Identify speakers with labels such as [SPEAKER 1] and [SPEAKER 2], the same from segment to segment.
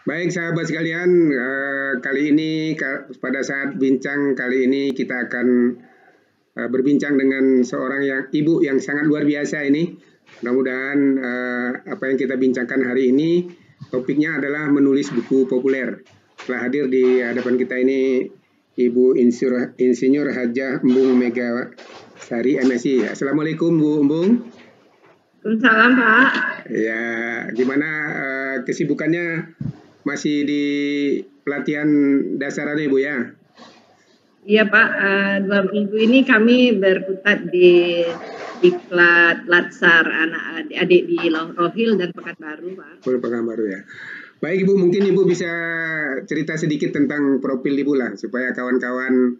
[SPEAKER 1] Baik sahabat sekalian, kali ini pada saat bincang kali ini kita akan berbincang dengan seorang ibu yang sangat luar biasa ini. Mudah-mudahan apa yang kita bincangkan hari ini topiknya adalah menulis buku populer. Telah hadir di hadapan kita ini Ibu Insinyur Hajah Embung Megasari MSI. Assalamualaikum Bu Embung.
[SPEAKER 2] Waalaikumsalam Pak.
[SPEAKER 1] Ya, gimana kesibukannya? Masih di pelatihan dasaran Ibu ya?
[SPEAKER 2] Iya Pak, 2 minggu ini kami berkutat di Diklat Latsar anak adik di Rohil dan Pekanbaru Pak.
[SPEAKER 1] Pekanbaru ya. Baik Ibu, mungkin Ibu bisa cerita sedikit tentang profil Ibu lah, supaya kawan-kawan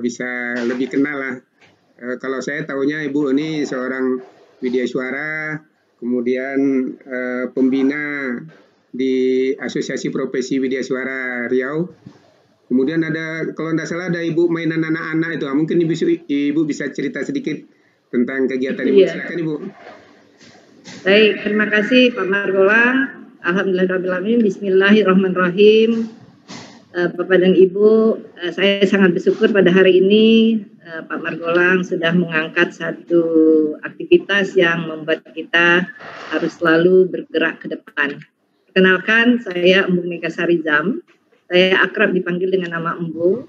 [SPEAKER 1] bisa lebih kenal lah. Kalau saya tahunya Ibu ini seorang widya suara, kemudian pembina di Asosiasi Profesi Widya Suara Riau. Kemudian ada, kalau tidak salah ada Ibu mainan anak-anak itu. Mungkin Ibu bisa cerita sedikit tentang kegiatan Ibu. Silakan Ibu.
[SPEAKER 2] Baik, terima kasih Pak Margolang. Alhamdulillahirrahmanirrahim. Bismillahirrahmanirrahim. Bapak dan Ibu, saya sangat bersyukur pada hari ini Pak Margolang sudah mengangkat satu aktivitas yang membuat kita harus selalu bergerak ke depan. Perkenalkan, saya Embung Megasari Zam. Saya akrab dipanggil dengan nama Embung.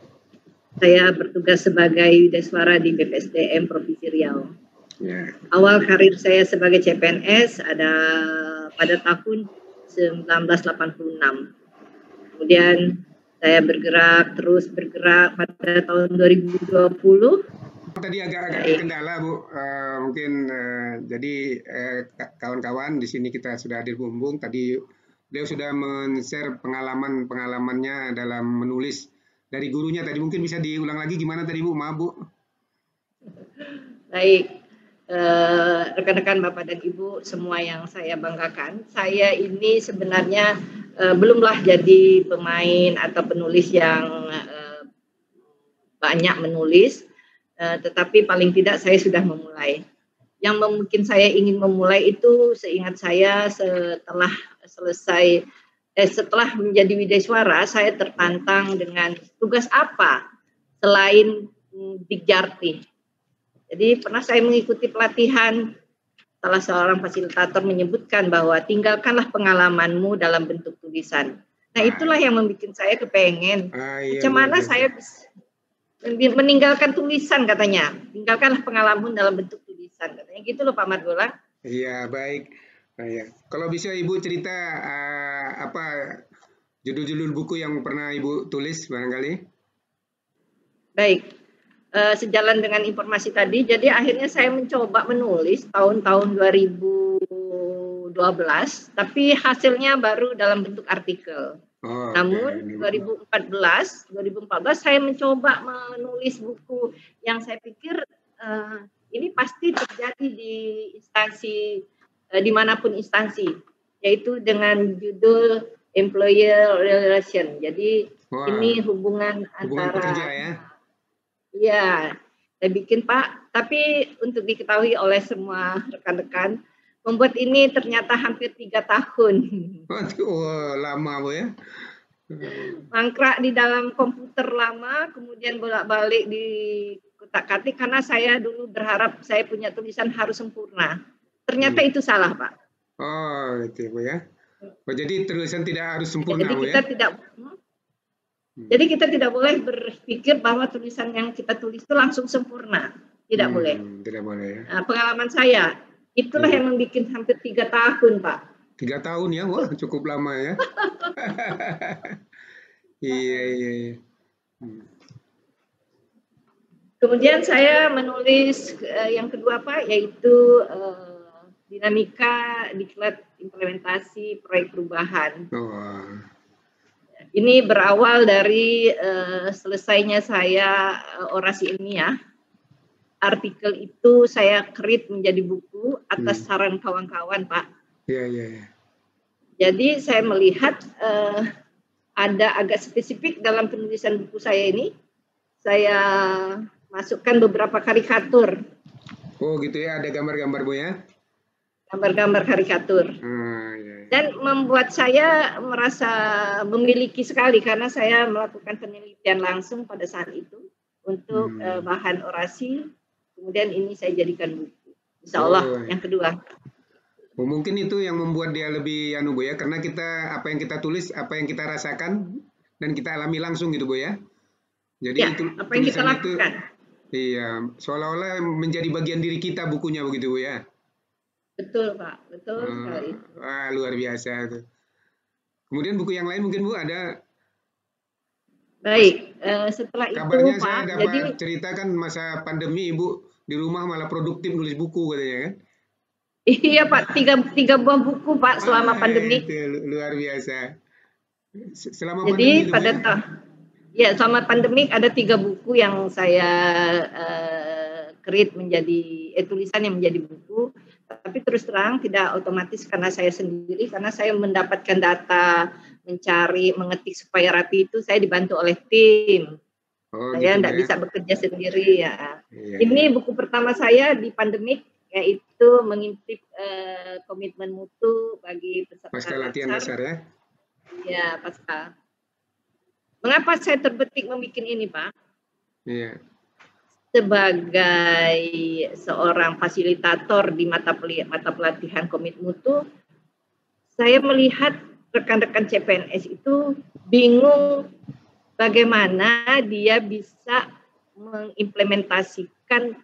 [SPEAKER 2] Saya bertugas sebagai widya suara di BPSDM Provinsi Riau. Awal karir saya sebagai CPNS ada pada tahun 1986. Kemudian saya terus bergerak pada tahun 2020.
[SPEAKER 1] Tadi agak kendala Bu, mungkin jadi kawan-kawan di sini kita sudah hadir Bu Embung. Tadi beliau sudah men-share pengalamannya dalam menulis dari gurunya. Tadi mungkin bisa diulang lagi gimana tadi Bu, maaf Bu.
[SPEAKER 2] Baik, rekan-rekan Bapak dan Ibu semua yang saya banggakan, saya ini sebenarnya belumlah jadi pemain atau penulis yang banyak menulis, tetapi paling tidak saya sudah memulai. Yang mungkin saya ingin memulai itu seingat saya setelah menjadi widya suara, saya tertantang dengan tugas apa selain Dikjarti. Jadi pernah saya mengikuti pelatihan, salah seorang fasilitator menyebutkan bahwa tinggalkanlah pengalamanmu dalam bentuk tulisan. Nah itulah yang membuat saya kepengen. Macam mana saya bisa meninggalkan tulisan katanya. Tinggalkanlah pengalaman dalam bentuk tulisan katanya. Gitu loh Pak Margolang.
[SPEAKER 1] Iya baik. Nah, ya. Kalau bisa Ibu cerita apa judul-judul buku yang pernah Ibu tulis barangkali?
[SPEAKER 2] Baik. Sejalan dengan informasi tadi, jadi akhirnya saya mencoba menulis tahun-tahun 2012, tapi hasilnya baru dalam bentuk artikel. Namun 2014 saya mencoba menulis buku yang saya pikir ini pasti terjadi di instansi dimanapun instansi, yaitu dengan judul employer relation. Jadi ini hubungan antara
[SPEAKER 1] pekerja ya.
[SPEAKER 2] Iya, saya bikin Pak, tapi untuk diketahui oleh semua rekan-rekan, membuat ini ternyata hampir 3 tahun.
[SPEAKER 1] Lama Bu ya.
[SPEAKER 2] Mangkrak di dalam komputer lama, kemudian bolak-balik di kutak-katik karena saya dulu berharap saya punya tulisan harus sempurna. Ternyata itu salah Pak.
[SPEAKER 1] Oh, itu Bu ya. Oh, jadi tulisan tidak harus sempurna Bu ya.
[SPEAKER 2] Jadi kita tidak boleh berpikir bahwa tulisan yang kita tulis itu langsung sempurna. Tidak boleh.
[SPEAKER 1] Tidak boleh ya.
[SPEAKER 2] Nah, pengalaman saya, itulah yang membuat hampir 3 tahun Pak.
[SPEAKER 1] 3 tahun ya, wah cukup lama ya. Iya.
[SPEAKER 2] Kemudian saya menulis yang kedua Pak, yaitu dinamika diklat implementasi proyek perubahan. Ini berawal dari selesainya saya orasi ilmiah. Artikel itu saya create menjadi buku atas saran kawan-kawan, Pak.
[SPEAKER 1] Iya.
[SPEAKER 2] Jadi saya melihat ada agak spesifik dalam penulisan buku saya ini. Saya masukkan beberapa karikatur.
[SPEAKER 1] Oh gitu ya, ada gambar-gambar Bu ya?
[SPEAKER 2] gambar-gambar karikatur.
[SPEAKER 1] Iya.
[SPEAKER 2] Dan membuat saya merasa memiliki sekali karena saya melakukan penelitian langsung pada saat itu untuk bahan orasi. Kemudian ini saya jadikan buku. Insya Allah yang kedua.
[SPEAKER 1] Mungkin itu yang membuat dia lebih Bu ya, karena kita apa yang kita tulis, apa yang kita rasakan dan kita alami langsung gitu Bu ya. Jadi
[SPEAKER 2] ya,
[SPEAKER 1] itu
[SPEAKER 2] apa yang kita lakukan.
[SPEAKER 1] Iya, seolah-olah menjadi bagian diri kita bukunya begitu Bu ya.
[SPEAKER 2] Betul Pak, betul sekali.
[SPEAKER 1] Wah, luar biasa tuh. Kemudian buku yang lain mungkin Bu ada?
[SPEAKER 2] Baik, setelah
[SPEAKER 1] kabarnya
[SPEAKER 2] itu
[SPEAKER 1] saya
[SPEAKER 2] Pak,
[SPEAKER 1] dapat
[SPEAKER 2] jadi
[SPEAKER 1] cerita kan masa pandemi Ibu di rumah malah produktif nulis buku katanya kan?
[SPEAKER 2] Iya Pak, tiga buah buku Pak selama pandemi.
[SPEAKER 1] Itu luar biasa. Selama
[SPEAKER 2] Jadi
[SPEAKER 1] pandemi itu
[SPEAKER 2] ya selama pandemi ada 3 buku yang saya create menjadi tulisan yang menjadi buku. Tapi terus terang tidak otomatis karena saya sendiri, karena saya mendapatkan data, mencari, mengetik supaya rapi itu saya dibantu oleh tim. Saya tidak bisa bekerja sendiri ya. Ini buku pertama saya di pandemik, yaitu mengintip komitmen mutu bagi peserta
[SPEAKER 1] pasca latihan dasar ya?
[SPEAKER 2] Ya, pasca. Mengapa saya terbetik membuat ini, Pak?
[SPEAKER 1] Iya.
[SPEAKER 2] Sebagai seorang fasilitator di mata pelatihan komit mutu, saya melihat rekan-rekan CPNS itu bingung bagaimana dia bisa mengimplementasikan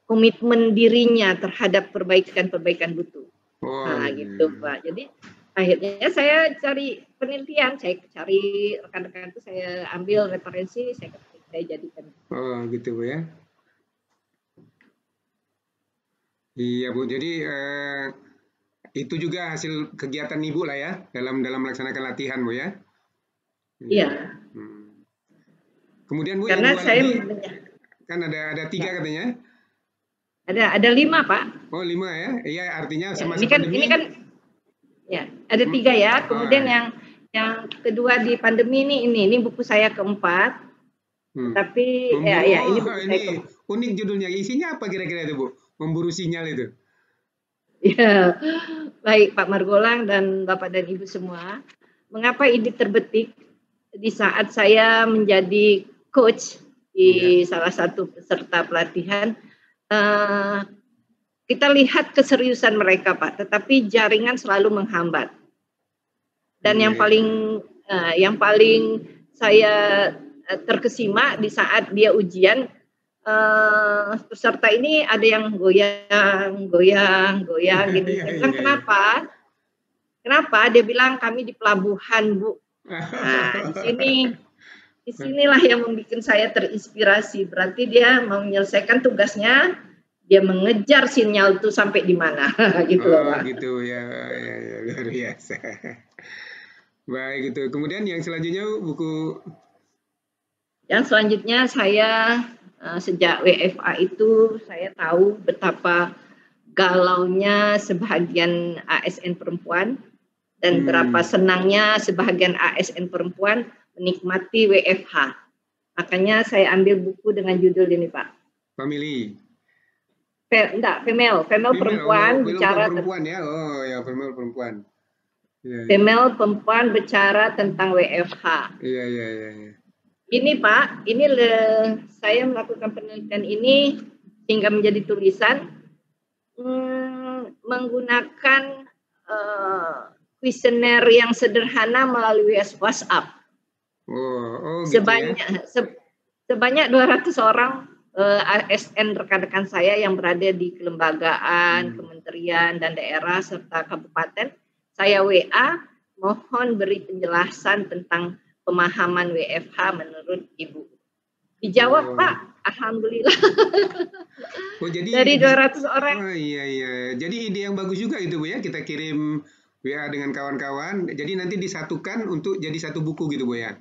[SPEAKER 2] komitmen dirinya terhadap perbaikan mutu. Nah, gitu Pak. Jadi akhirnya saya cari penelitian, saya cari rekan-rekan itu, saya ambil referensi, saya jadikan.
[SPEAKER 1] Oh, gitu Bu ya. Iya Bu, jadi itu juga hasil kegiatan Ibu lah ya dalam melaksanakan latihan Bu ya.
[SPEAKER 2] Iya.
[SPEAKER 1] Kemudian Bu,
[SPEAKER 2] karena
[SPEAKER 1] yang
[SPEAKER 2] saya
[SPEAKER 1] kan ada 3 katanya.
[SPEAKER 2] Ada 5 Pak.
[SPEAKER 1] Oh 5 ya? Iya artinya semasa
[SPEAKER 2] pandemi. Ini kan ya ada 3 ya. Kemudian yang kedua di pandemi ini buku saya keempat. Tapi ini buku saya keempat.
[SPEAKER 1] Unik judulnya. Isinya apa kira-kira itu Bu? Memburu sinyal itu.
[SPEAKER 2] Ya, baik Pak Margolang dan Bapak dan Ibu semua. Mengapa ini terbetik di saat saya menjadi coach di salah satu peserta pelatihan? Kita lihat keseriusan mereka Pak, tetapi jaringan selalu menghambat. Dan yang paling saya terkesima di saat dia ujian, peserta ini ada yang goyang gini. Saya bilang kenapa? Dia bilang kami di pelabuhan Bu. Nah disinilah yang membuat saya terinspirasi. Berarti dia mau menyelesaikan tugasnya, dia mengejar sinyal itu sampai di mana, gitu loh Pak.
[SPEAKER 1] Gitu ya, luar biasa. Baik gitu. Kemudian yang selanjutnya buku.
[SPEAKER 2] Yang selanjutnya saya sejak WFA itu saya tahu betapa galaunya sebahagian ASN perempuan dan berapa senangnya sebahagian ASN perempuan menikmati WFH. Makanya saya ambil buku dengan judul ini Pak.
[SPEAKER 1] Family.
[SPEAKER 2] Female perempuan bicara
[SPEAKER 1] perempuan ya. Oh ya, female perempuan.
[SPEAKER 2] Female perempuan bicara tentang WFH.
[SPEAKER 1] Iya.
[SPEAKER 2] Ini Pak, saya melakukan penelitian ini hingga menjadi tulisan menggunakan kuesioner yang sederhana melalui WhatsApp.
[SPEAKER 1] Gitu
[SPEAKER 2] sebanyak 200 orang ASN rekan-rekan saya yang berada di kelembagaan, kementerian dan daerah serta kabupaten, saya WA mohon beri penjelasan tentang pemahaman WFH menurut Ibu. Dijawab Pak, alhamdulillah.
[SPEAKER 1] Jadi
[SPEAKER 2] dari 200 orang.
[SPEAKER 1] Iya. Jadi ide yang bagus juga itu Bu ya, kita kirim WA dengan kawan-kawan, jadi nanti disatukan untuk jadi satu buku gitu Bu ya.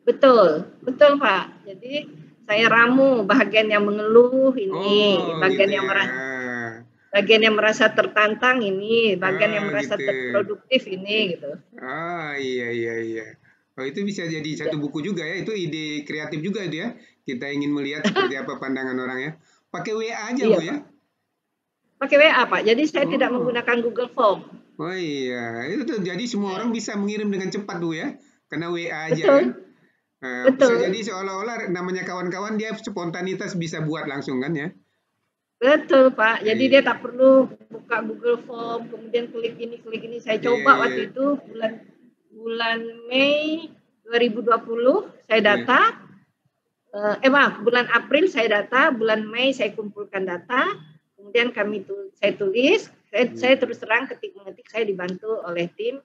[SPEAKER 2] Betul Pak. Jadi saya ramu bagian yang mengeluh ini, bagian gitu bagian yang merasa tertantang ini, bagian yang merasa terproduktif ini gitu.
[SPEAKER 1] Iya. Itu bisa jadi satu buku juga ya. Itu ide kreatif juga itu ya. Kita ingin melihat seperti apa pandangan orang ya. Pakai WA aja Bu ya.
[SPEAKER 2] pakai WA, Pak. Jadi saya tidak
[SPEAKER 1] Oh,
[SPEAKER 2] menggunakan Google Form.
[SPEAKER 1] oh iya, itu tuh jadi semua orang bisa mengirim dengan cepat tuh ya, karena WA aja kan.
[SPEAKER 2] Betul,
[SPEAKER 1] Bisa jadi
[SPEAKER 2] betul,
[SPEAKER 1] seolah-olah namanya kawan-kawan dia spontanitas bisa buat langsung kan ya.
[SPEAKER 2] betul, Pak. Jadi dia
[SPEAKER 1] Iya,
[SPEAKER 2] tak perlu buka Google Form, kemudian klik ini, klik ini. Saya
[SPEAKER 1] iya,
[SPEAKER 2] coba
[SPEAKER 1] iya,
[SPEAKER 2] waktu itu bulan bulan Mei 2020 saya
[SPEAKER 1] iya.
[SPEAKER 2] data. Maaf, bulan April saya data, bulan Mei saya kumpulkan data, kemudian saya tulis, saya
[SPEAKER 1] Hmm.
[SPEAKER 2] terus terang mengetik, saya dibantu oleh tim.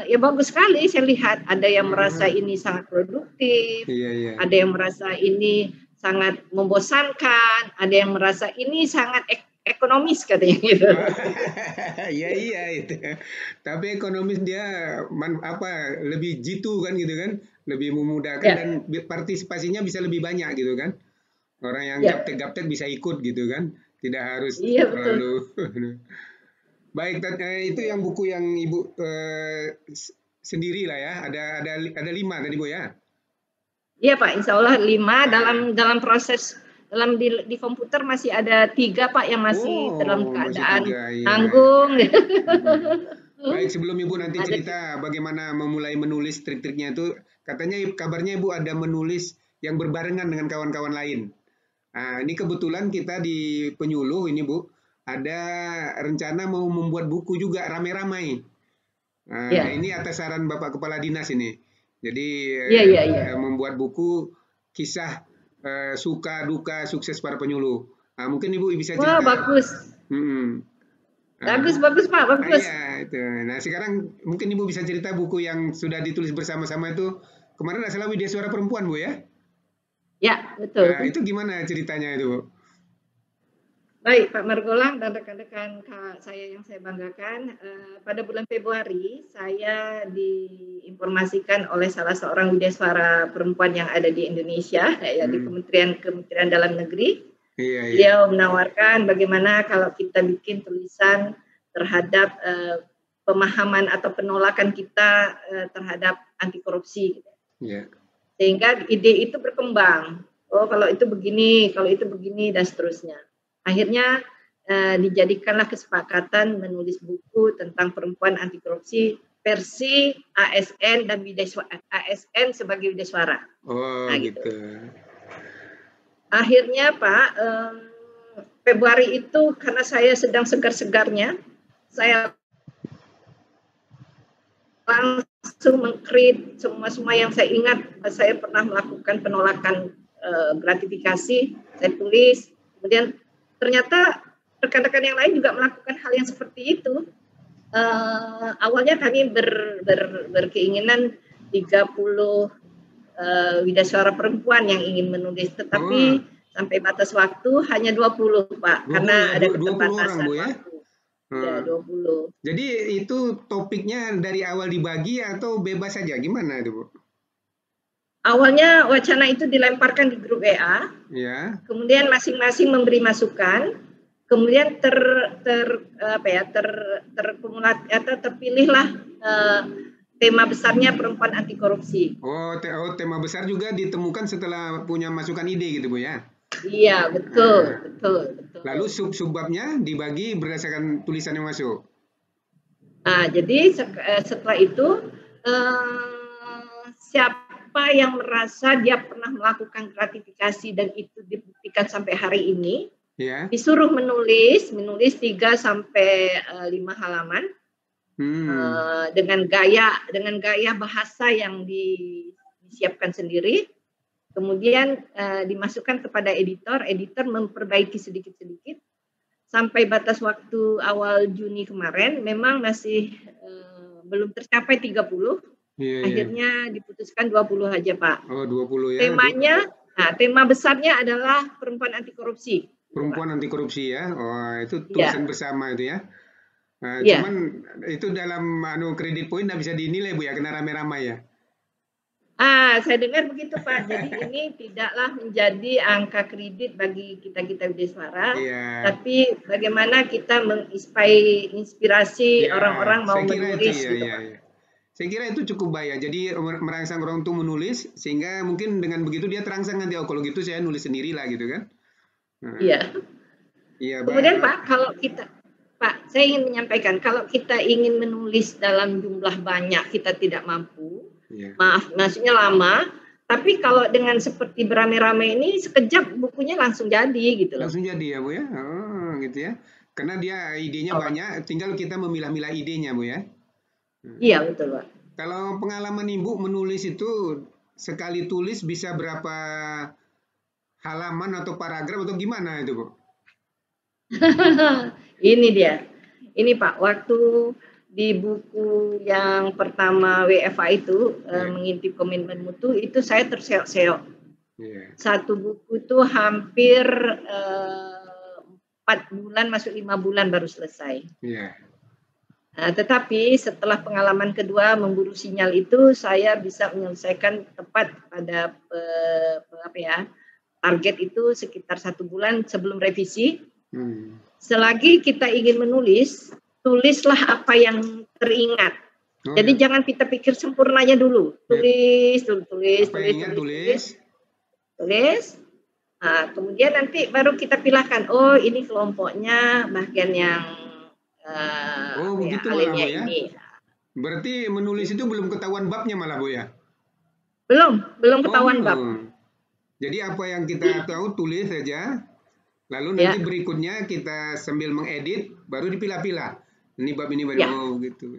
[SPEAKER 2] Ya bagus sekali saya lihat, ada yang merasa
[SPEAKER 1] Ah,
[SPEAKER 2] ini sangat produktif,
[SPEAKER 1] iya, iya.
[SPEAKER 2] ada yang merasa ini sangat membosankan, ada yang merasa ini sangat ekonomis katanya gitu.
[SPEAKER 1] Iya, iya itu. Tapi ekonomis dia lebih jitu kan gitu kan, lebih memudahkan dan
[SPEAKER 2] Ya,
[SPEAKER 1] partisipasinya bisa lebih banyak gitu kan. Orang yang
[SPEAKER 2] ya,
[SPEAKER 1] gaptek-gaptek bisa ikut gitu kan, tidak harus
[SPEAKER 2] iya betul.
[SPEAKER 1] terlalu. Baik, itu yang buku yang Ibu sendiri lah ya. Ada 5 tadi Bu ya.
[SPEAKER 2] Iya Pak, Insya Allah 5
[SPEAKER 1] Ah,
[SPEAKER 2] dalam proses di komputer masih ada 3 Pak yang masih dalam
[SPEAKER 1] oh, masih
[SPEAKER 2] keadaan
[SPEAKER 1] 3 ya.
[SPEAKER 2] nanggung.
[SPEAKER 1] Mm-mm. Baik, sebelum Ibu nanti
[SPEAKER 2] Ada
[SPEAKER 1] cerita bagaimana memulai menulis trik-triknya itu, katanya kabarnya Ibu ada menulis yang berbarengan dengan kawan-kawan lain. Nah, ini kebetulan kita di Penyuluh ini Bu, ada rencana mau membuat buku juga rame-ramai. Nah,
[SPEAKER 2] ya,
[SPEAKER 1] ini atas saran Bapak Kepala Dinas ini. Jadi
[SPEAKER 2] iya iya iya.
[SPEAKER 1] membuat buku kisah suka duka sukses para penyuluh. Nah, mungkin Ibu bisa
[SPEAKER 2] Wah
[SPEAKER 1] cerita.
[SPEAKER 2] bagus,
[SPEAKER 1] Mm-mm. Nah,
[SPEAKER 2] bagus bagus Pak, bagus.
[SPEAKER 1] iya itu. Nah, sekarang mungkin Ibu bisa cerita buku yang sudah ditulis bersama-sama itu kemarin nggak salah Widya Suara Perempuan Bu ya.
[SPEAKER 2] Ya
[SPEAKER 1] Nah,
[SPEAKER 2] betul.
[SPEAKER 1] itu gimana ceritanya itu Bu?
[SPEAKER 2] Baik Pak Margolang dan rekan-rekan saya yang saya banggakan, pada bulan Februari saya diinformasikan oleh salah seorang widyaswara perempuan yang ada di Indonesia, ya di
[SPEAKER 1] Hmm,
[SPEAKER 2] Kementerian Dalam Negeri.
[SPEAKER 1] iya iya.
[SPEAKER 2] Beliau menawarkan bagaimana kalau kita bikin tulisan terhadap pemahaman atau penolakan kita terhadap anti korupsi,
[SPEAKER 1] Iya.
[SPEAKER 2] sehingga ide itu berkembang. Oh kalau itu begini dan seterusnya. Akhirnya dijadikanlah kesepakatan menulis buku tentang perempuan anti korupsi versi ASN dan ASN sebagai widyaswara.
[SPEAKER 1] Oh
[SPEAKER 2] Nah gitu.
[SPEAKER 1] gitu.
[SPEAKER 2] Akhirnya Pak, Februari itu karena saya sedang segar-segarnya, saya langsung meng-create semua yang saya ingat. Saya pernah melakukan penolakan gratifikasi, saya tulis. Kemudian ternyata rekan-rekan yang lain juga melakukan hal yang seperti itu. Awalnya kami berkeinginan 30 widyaswara perempuan yang ingin menulis, tetapi
[SPEAKER 1] Oh,
[SPEAKER 2] sampai batas waktu hanya 20 Pak,
[SPEAKER 1] 20
[SPEAKER 2] karena
[SPEAKER 1] ya,
[SPEAKER 2] ada
[SPEAKER 1] 20 orang
[SPEAKER 2] keterbatasan
[SPEAKER 1] Bu ya.
[SPEAKER 2] waktu. Ya,
[SPEAKER 1] Hmm.
[SPEAKER 2] 20.
[SPEAKER 1] Jadi itu topiknya dari awal dibagi atau bebas saja? Gimana itu, Bu?
[SPEAKER 2] Awalnya wacana itu dilemparkan di grup WA,
[SPEAKER 1] Ya.
[SPEAKER 2] kemudian masing-masing memberi masukan, kemudian terpilihlah tema besarnya perempuan anti korupsi.
[SPEAKER 1] Tema besar juga ditemukan setelah punya masukan ide gitu, Bu ya.
[SPEAKER 2] Iya, betul,
[SPEAKER 1] Nah,
[SPEAKER 2] betul, betul.
[SPEAKER 1] lalu sub-subbabnya dibagi berdasarkan tulisan yang masuk.
[SPEAKER 2] Nah, jadi setelah itu siapa yang merasa dia pernah melakukan gratifikasi dan itu dibuktikan sampai hari ini,
[SPEAKER 1] Ya.
[SPEAKER 2] disuruh menulis 3 sampai 5 halaman
[SPEAKER 1] Hmm.
[SPEAKER 2] dengan gaya bahasa yang disiapkan sendiri. Kemudian dimasukkan kepada editor memperbaiki sedikit-sedikit sampai batas waktu awal Juni kemarin memang masih belum tercapai 30.
[SPEAKER 1] Iya, iya.
[SPEAKER 2] Akhirnya diputuskan 20 aja, Pak.
[SPEAKER 1] Oh, 20 ya.
[SPEAKER 2] Tema besarnya adalah perempuan anti korupsi. Gitu, Pak.
[SPEAKER 1] Perempuan anti korupsi ya. Oh, itu tulisan
[SPEAKER 2] Iya.
[SPEAKER 1] bersama itu ya. Nah,
[SPEAKER 2] Iya.
[SPEAKER 1] cuman itu dalam kredit poin nggak bisa dinilai Bu ya, kena rame-rame ya.
[SPEAKER 2] Saya dengar begitu Pak. Jadi ini tidaklah menjadi angka kredit bagi kita-kita widyaswara,
[SPEAKER 1] Iya.
[SPEAKER 2] tapi bagaimana kita menginspirasi
[SPEAKER 1] Ya,
[SPEAKER 2] orang-orang mau
[SPEAKER 1] saya kira itu
[SPEAKER 2] menulis
[SPEAKER 1] ya,
[SPEAKER 2] gitu
[SPEAKER 1] ya,
[SPEAKER 2] Pak.
[SPEAKER 1] ya. Saya kira itu cukup baik ya. Jadi merangsang orang untuk menulis sehingga mungkin dengan begitu dia terangsang nanti oh kalau gitu saya nulis sendiri lah gitu kan. Nah,
[SPEAKER 2] Iya.
[SPEAKER 1] Iya,
[SPEAKER 2] Kemudian
[SPEAKER 1] Pak.
[SPEAKER 2] Pak, Pak, saya ingin menyampaikan, kalau kita ingin menulis dalam jumlah banyak, kita tidak mampu,
[SPEAKER 1] Iya.
[SPEAKER 2] maksudnya lama, tapi kalau dengan seperti beramai-ramai ini, sekejap bukunya langsung jadi gitu loh.
[SPEAKER 1] Langsung jadi ya, Bu ya? Oh, gitu ya. Karena dia idenya
[SPEAKER 2] Oh,
[SPEAKER 1] banyak, tinggal kita memilah-milah idenya, Bu ya.
[SPEAKER 2] iya betul Pak.
[SPEAKER 1] Kalau pengalaman Ibu menulis itu sekali tulis bisa berapa halaman atau paragraf atau gimana itu, Bu?
[SPEAKER 2] Ini dia. Ini Pak, waktu di buku yang pertama WFA itu
[SPEAKER 1] Iya.
[SPEAKER 2] mengintip komitmen mutu itu saya terseok-seok.
[SPEAKER 1] Iya.
[SPEAKER 2] Satu buku itu hampir 4 bulan masuk 5 bulan baru selesai.
[SPEAKER 1] Iya.
[SPEAKER 2] Nah, tetapi setelah pengalaman kedua memburu sinyal itu saya bisa menyelesaikan tepat pada target itu sekitar 1 bulan sebelum revisi. Selagi kita ingin menulis, tulislah apa yang teringat.
[SPEAKER 1] Oh,
[SPEAKER 2] Jadi
[SPEAKER 1] ya.
[SPEAKER 2] jangan kita pikir sempurnanya dulu. Tulis.
[SPEAKER 1] Apa yang ingat tulis.
[SPEAKER 2] Nah, kemudian nanti baru kita pilahkan. Oh, ini kelompoknya bagian yang
[SPEAKER 1] Begitu malah,
[SPEAKER 2] alinea
[SPEAKER 1] Bu ya.
[SPEAKER 2] ini.
[SPEAKER 1] Berarti menulis itu belum ketahuan babnya malah, Bu ya.
[SPEAKER 2] Belum ketahuan bab.
[SPEAKER 1] Jadi apa yang kita tahu tulis saja. Lalu nanti berikutnya kita sambil mengedit, baru dipilah-pilah. Ini bab ini baru gitu.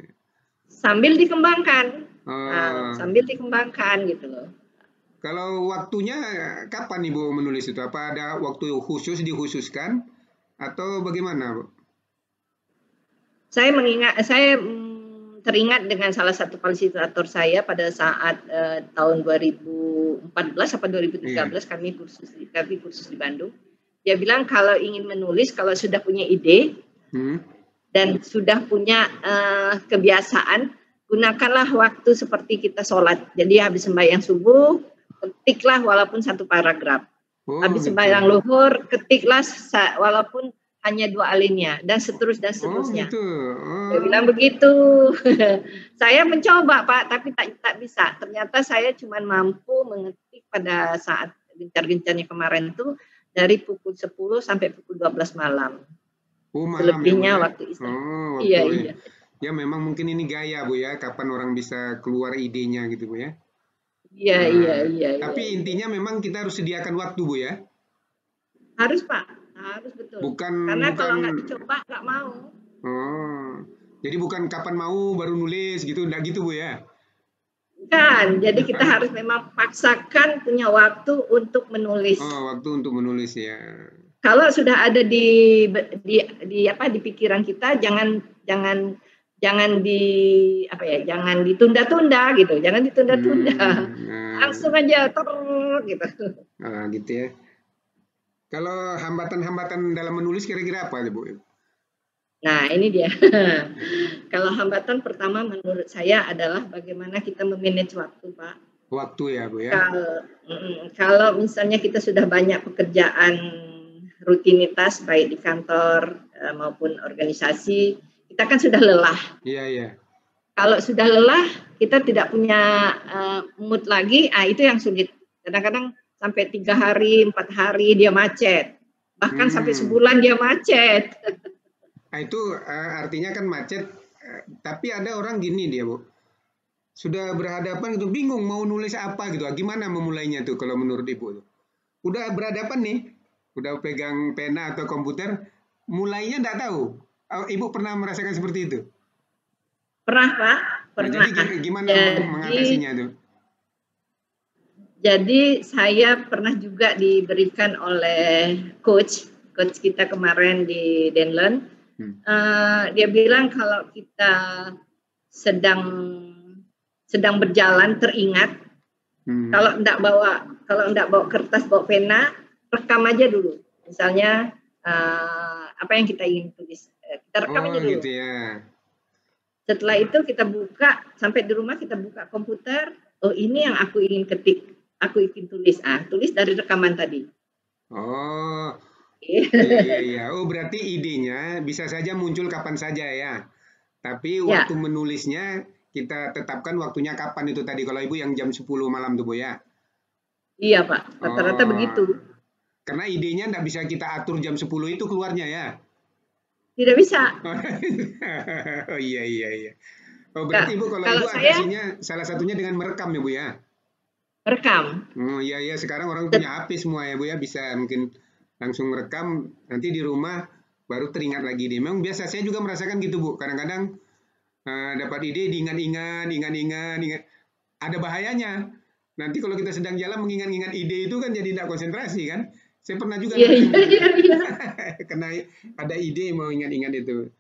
[SPEAKER 2] Sambil dikembangkan. Sambil dikembangkan gitu loh.
[SPEAKER 1] Kalau waktunya kapan Ibu menulis itu? Apa ada waktu khusus dikhususkan atau bagaimana, Bu?
[SPEAKER 2] Saya teringat dengan salah satu fasilitator saya pada saat tahun 2014 atau 2013 kami kursus di Bandung. Dia bilang kalau ingin menulis, kalau sudah punya ide dan sudah punya kebiasaan, gunakanlah waktu seperti kita sholat. Jadi habis sembahyang subuh, ketiklah walaupun 1 paragraf. Habis sembahyang luhur, ketiklah walaupun hanya 2 alinea dan seterusnya. Dia bilang begitu. Saya mencoba Pak, tapi tak bisa. Ternyata saya cuma mampu mengetik pada saat gencar-gencarnya kemarin itu dari pukul 10 sampai pukul 12 malam. Selebihnya waktu istirahat. Iya.
[SPEAKER 1] Ya memang mungkin ini gaya Bu ya, kapan orang bisa keluar idenya gitu Bu ya.
[SPEAKER 2] Iya.
[SPEAKER 1] Tapi intinya memang kita harus sediakan waktu Bu ya.
[SPEAKER 2] Harus Pak, harus betul. Karena kalau nggak dicoba nggak mau.
[SPEAKER 1] Jadi bukan kapan mau baru nulis gitu, enggak gitu Bu ya?
[SPEAKER 2] Kan, jadi kita harus memang paksakan punya waktu untuk menulis.
[SPEAKER 1] Waktu untuk menulis ya.
[SPEAKER 2] Kalau sudah ada di pikiran kita, jangan ditunda-tunda gitu, jangan ditunda-tunda. Langsung aja gitu.
[SPEAKER 1] Gitu ya. Kalau hambatan-hambatan dalam menulis kira-kira apa Bu?
[SPEAKER 2] Nah, ini dia. Kalau hambatan pertama menurut saya adalah bagaimana kita memanage waktu, Pak.
[SPEAKER 1] Waktu ya, Bu ya.
[SPEAKER 2] Kalau misalnya kita sudah banyak pekerjaan rutinitas baik di kantor maupun organisasi, kita kan sudah lelah.
[SPEAKER 1] Iya.
[SPEAKER 2] Kalau sudah lelah, kita tidak punya mood lagi, itu yang sulit. Kadang-kadang sampai 3 hari, 4 hari dia macet. Bahkan sampai sebulan dia macet.
[SPEAKER 1] Itu artinya kan macet, tapi ada orang gini dia Bu, sudah berhadapan gitu, bingung mau nulis apa gitu, gimana memulainya tuh kalau menurut Ibu? Udah berhadapan nih, udah pegang pena atau komputer, mulainya nggak tahu. Ibu pernah merasakan seperti itu?
[SPEAKER 2] Pernah Pak, pernah.
[SPEAKER 1] Jadi gimana mengatasinya tuh?
[SPEAKER 2] Jadi saya pernah juga diberikan oleh coach kita kemarin di Denlen. Dia bilang kalau kita sedang berjalan teringat, kalau enggak bawa kertas, bawa pena, rekam aja dulu. Misalnya apa yang kita ingin tulis, kita rekam aja dulu.
[SPEAKER 1] Gitu ya.
[SPEAKER 2] Setelah itu kita buka, sampai di rumah kita buka komputer, ini yang aku ingin ketik, aku ingin tulis. Tulis dari rekaman tadi.
[SPEAKER 1] Iya. Berarti idenya bisa saja muncul kapan saja ya. Tapi waktu menulisnya kita tetapkan waktunya kapan itu tadi. Kalau Ibu yang jam 10 malam tuh Bu ya?
[SPEAKER 2] Iya Pak, rata-rata begitu.
[SPEAKER 1] Karena idenya nggak bisa kita atur jam 10 itu keluarnya ya.
[SPEAKER 2] Tidak bisa.
[SPEAKER 1] Oh iya iya iya. Oh
[SPEAKER 2] Kak,
[SPEAKER 1] berarti Ibu kalau
[SPEAKER 2] kalau
[SPEAKER 1] Ibu
[SPEAKER 2] saya
[SPEAKER 1] atasinya salah satunya dengan merekam ya Bu ya.
[SPEAKER 2] rekam.
[SPEAKER 1] Oh iya iya sekarang orang punya HP semua ya Bu ya bisa mungkin langsung merekam nanti di rumah baru teringat lagi deh. Memang biasa saya juga merasakan gitu Bu. Kadang-kadang dapat ide diingat-ingat, ingat-ingat, ingat. Ada bahayanya. Nanti kalau kita sedang jalan mengingat-ingat ide itu kan jadi tidak konsentrasi kan. Saya pernah juga
[SPEAKER 2] Iya,
[SPEAKER 1] ngalamin
[SPEAKER 2] iya,
[SPEAKER 1] begitu.
[SPEAKER 2] iya, iya.
[SPEAKER 1] Karena ada ide mau ingat-ingat itu.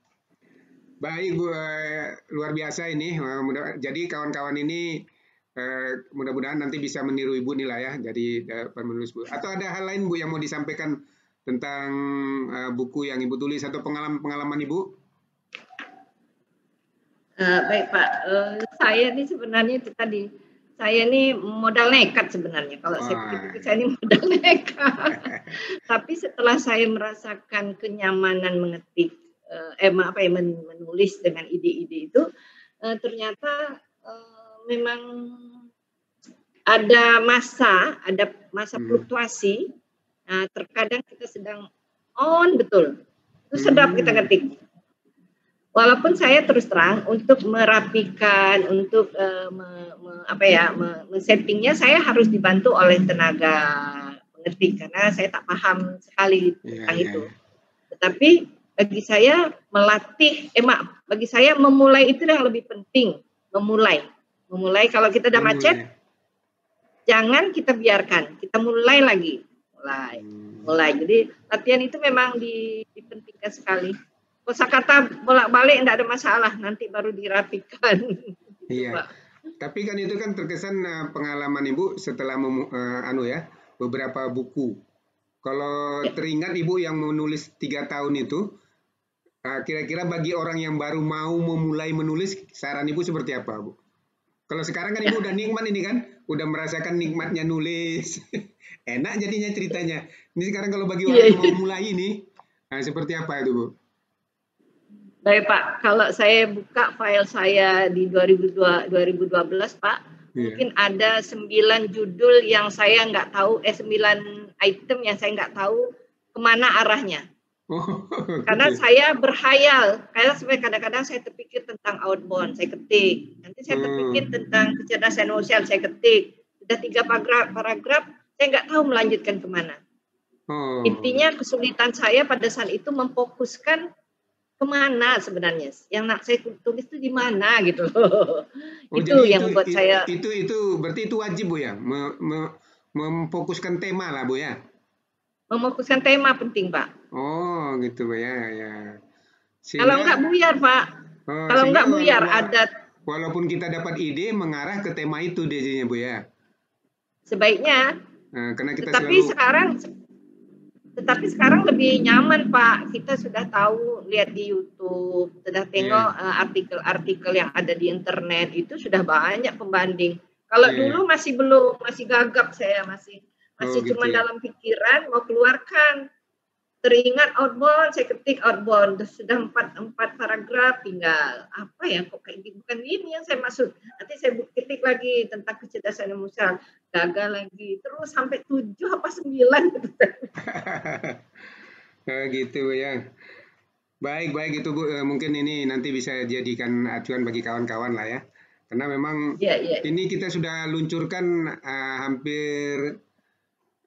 [SPEAKER 1] Baik Bu, luar biasa ini. Jadi kawan-kawan ini mudah-mudahan nanti bisa meniru Ibu nih lah ya. Jadi dapat menulis Bu. Atau ada hal lain Bu yang mau disampaikan tentang buku yang Ibu tulis atau pengalaman Ibu?
[SPEAKER 2] Baik Pak, saya ini sebenarnya itu tadi, saya ini modal nekat sebenarnya. Kalau saya pikir-pikir saya ini modal nekat. Tapi setelah saya merasakan kenyamanan mengetik, menulis dengan ide-ide itu, ternyata memang ada masa fluktuasi. Nah, terkadang kita sedang on betul, itu sedap kita ketik. Walaupun saya terus terang untuk merapikan, untuk settingnya saya harus dibantu oleh tenaga pengetik karena saya tak paham sekali tentang itu. Tetapi bagi saya bagi saya memulai itu yang lebih penting. Memulai kalau kita udah macet, jangan kita biarkan, kita mulai lagi, mulai. Jadi latihan itu memang dipentingkan sekali. Kosakata bolak-balik tidak ada masalah, nanti baru dirapikan.
[SPEAKER 1] Iya. Tapi kan itu kan terkesan pengalaman Ibu setelah beberapa buku. Kalau teringat Ibu yang menulis 3 tahun itu, kira-kira bagi orang yang baru mau memulai menulis, saran Ibu seperti apa, Bu? Kalau sekarang kan Ibu udah nikmat ini kan, udah merasakan nikmatnya nulis, enak jadinya ceritanya. Ini sekarang kalau bagi orang yang mau mulai ini, seperti apa itu, Bu?
[SPEAKER 2] Baik Pak, kalau saya buka file saya di 2012 Pak, mungkin ada 9 judul yang saya nggak tahu, 9 item yang saya nggak tahu kemana arahnya. Karena saya berhayal, kadang-kadang saya terpikir tentang outbound, saya ketik. Nanti saya terpikir tentang kecerdasan sosial, saya ketik. Sudah 3 paragraf, saya nggak tahu melanjutkan kemana. Intinya kesulitan saya pada saat itu memfokuskan kemana sebenarnya yang nak saya tulis itu di mana gitu loh. Itu yang membuat saya
[SPEAKER 1] itu berarti itu wajib Bu ya, memfokuskan tema lah Bu ya.
[SPEAKER 2] Memfokuskan tema penting Pak.
[SPEAKER 1] Oh gitu Bu ya.
[SPEAKER 2] Kalau enggak buyar Pak. Kalau enggak buyar ada.
[SPEAKER 1] Walaupun kita dapat ide mengarah ke tema itu jadinya Bu ya.
[SPEAKER 2] Sebaiknya.
[SPEAKER 1] Karena kita
[SPEAKER 2] Tetapi sekarang lebih nyaman Pak, kita sudah tahu, lihat di YouTube, sudah tengok artikel-artikel yang ada di internet, itu sudah banyak pembanding. Kalau dulu masih belum, masih gagap saya, masih cuma dalam pikiran mau keluarkan. Teringat outbound, saya ketik outbound, sudah 4 paragraf, tinggal apa ya, kok kayak gitu, bukan ini yang saya maksud. Nanti saya ketik lagi tentang kecerdasan emosional, gagal lagi, terus sampai 7 apa 9 gitu.
[SPEAKER 1] Gitu ya. Baik itu Bu, mungkin ini nanti bisa jadikan acuan bagi kawan-kawan lah ya. Karena memang ini kita sudah luncurkan hampir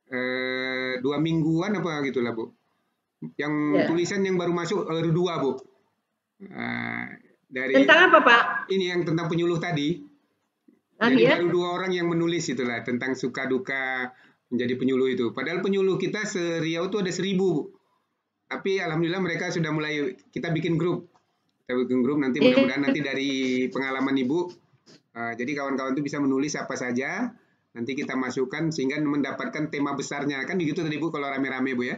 [SPEAKER 1] 2 mingguan apa gitulah Bu. Yang tulisan yang baru masuk 2 Bu.
[SPEAKER 2] Tentang apa Pak?
[SPEAKER 1] Ini yang tentang penyuluh tadi. Jadi baru 2 orang yang menulis itulah tentang suka duka menjadi penyuluh itu. Padahal penyuluh kita se-Riau itu ada 1000 Bu. Tapi alhamdulillah mereka sudah mulai, kita bikin grup. Kita bikin grup nanti mudah-mudahan nanti dari pengalaman Ibu. Jadi kawan-kawan itu bisa menulis apa saja. Nanti kita masukkan sehingga mendapatkan tema besarnya. Kan begitu tadi Bu kalau rame-rame Bu ya.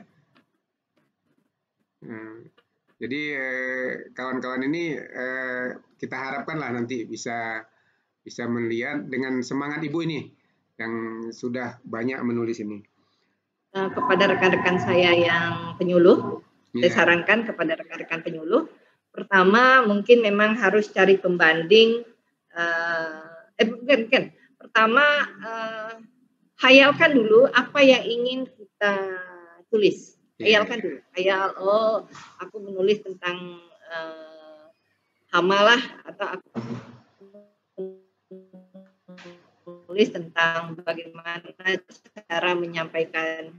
[SPEAKER 1] Jadi kawan-kawan ini kita harapkan lah nanti bisa melihat dengan semangat Ibu ini yang sudah banyak menulis ini.
[SPEAKER 2] Kepada rekan-rekan saya yang penyuluh, saya sarankan kepada rekan-rekan penyuluh, pertama mungkin memang harus cari pembanding. Pertama hayalkan dulu apa yang ingin kita tulis.
[SPEAKER 1] Iya,
[SPEAKER 2] Khayalkan dulu. Khayal, oh aku menulis tentang hamalah atau aku menulis tentang bagaimana cara menyampaikan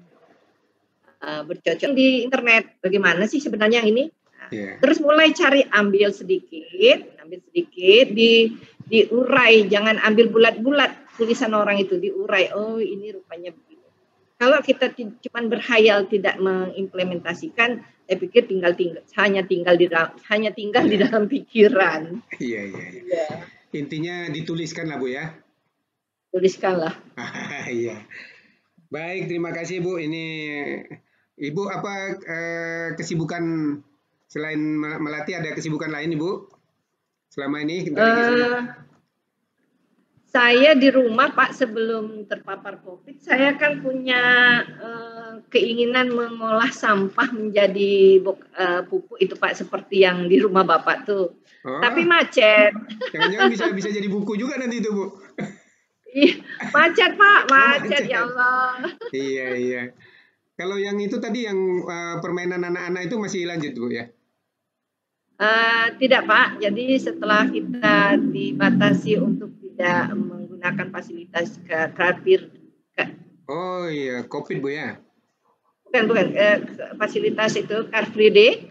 [SPEAKER 2] bercocok di internet. Bagaimana sih sebenarnya ini? Nah,
[SPEAKER 1] iya.
[SPEAKER 2] terus mulai cari ambil sedikit diurai, jangan ambil bulat-bulat tulisan orang itu diurai. Oh ini rupanya begitu. Kalau kita cuma berhayal tidak mengimplementasikan, saya pikir hanya tinggal di dalam pikiran.
[SPEAKER 1] Iya, iya, iya.
[SPEAKER 2] Ya,
[SPEAKER 1] Intinya dituliskan lah Bu ya.
[SPEAKER 2] tuliskanlah.
[SPEAKER 1] Iya. Baik, terima kasih Bu. Ini Ibu apa kesibukan selain melatih ada kesibukan lain Ibu? Selama ini
[SPEAKER 2] saya di rumah Pak sebelum terpapar COVID, saya kan punya keinginan mengolah sampah menjadi pupuk itu Pak, seperti yang di rumah Bapak tuh.
[SPEAKER 1] Oh,
[SPEAKER 2] Tapi macet.
[SPEAKER 1] Jangan-jangan bisa jadi buku juga nanti itu Bu.
[SPEAKER 2] Macet Pak, macet ya Allah.
[SPEAKER 1] Iya, iya. Kalau yang itu tadi yang permainan anak-anak itu masih lanjut Bu ya?
[SPEAKER 2] Tidak Pak, jadi setelah kita dibatasi untuk tidak menggunakan fasilitas
[SPEAKER 1] Oh iya, COVID Bu ya?
[SPEAKER 2] bukan fasilitas itu Car Free Day.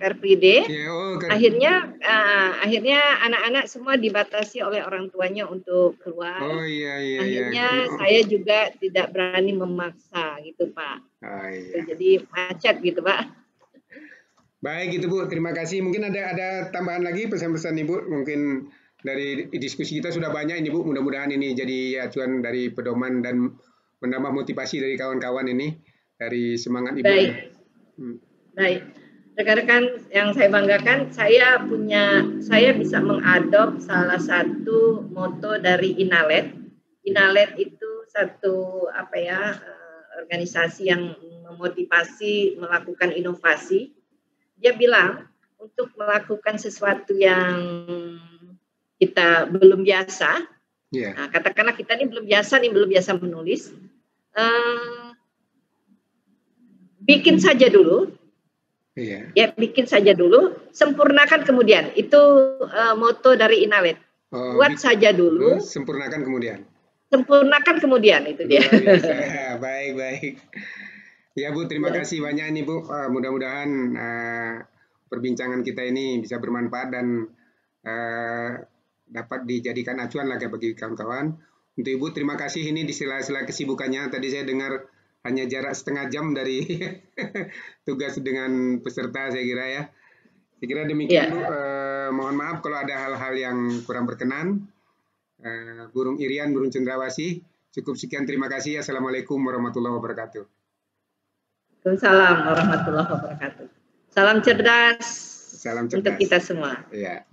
[SPEAKER 1] Yeah,
[SPEAKER 2] akhirnya anak-anak semua dibatasi oleh orang tuanya untuk keluar.
[SPEAKER 1] Oh iya.
[SPEAKER 2] Akhirnya saya juga tidak berani memaksa gitu Pak.
[SPEAKER 1] Oh, iya.
[SPEAKER 2] Jadi macet gitu Pak.
[SPEAKER 1] Baik itu Bu, terima kasih. Mungkin ada tambahan lagi pesan-pesan Ibu. Mungkin dari diskusi kita sudah banyak ini Bu. Mudah-mudahan ini jadi acuan dari pedoman dan menambah motivasi dari kawan-kawan ini dari semangat Ibu.
[SPEAKER 2] Baik. Rekan-rekan yang saya banggakan, saya bisa mengadop salah satu moto dari Inalet. Inalet itu satu organisasi yang memotivasi melakukan inovasi. Dia bilang untuk melakukan sesuatu yang kita belum biasa, nah, katakanlah kita ini belum biasa menulis, bikin saja dulu. Ya, bikin saja dulu, sempurnakan kemudian. Itu moto dari Inalet. Buat saja dulu,
[SPEAKER 1] sempurnakan kemudian.
[SPEAKER 2] Sempurnakan kemudian, itu dia.
[SPEAKER 1] Baik. Ya Bu, terima kasih banyak nih Bu. Mudah-mudahan perbincangan kita ini bisa bermanfaat dan dapat dijadikan acuan lagi bagi kawan-kawan. Untuk Ibu, terima kasih ini di sela-sela kesibukannya. Tadi saya dengar hanya jarak setengah jam dari tugas dengan peserta saya kira ya. Saya kira demikian Bu. Mohon maaf kalau ada hal-hal yang kurang berkenan. Burung Irian, burung cendrawasih. Cukup sekian, terima kasih. Assalamualaikum warahmatullahi wabarakatuh.
[SPEAKER 2] Waalaikumsalam warahmatullahi wabarakatuh. Salam cerdas.
[SPEAKER 1] Salam cerdas
[SPEAKER 2] untuk kita semua.
[SPEAKER 1] Ya.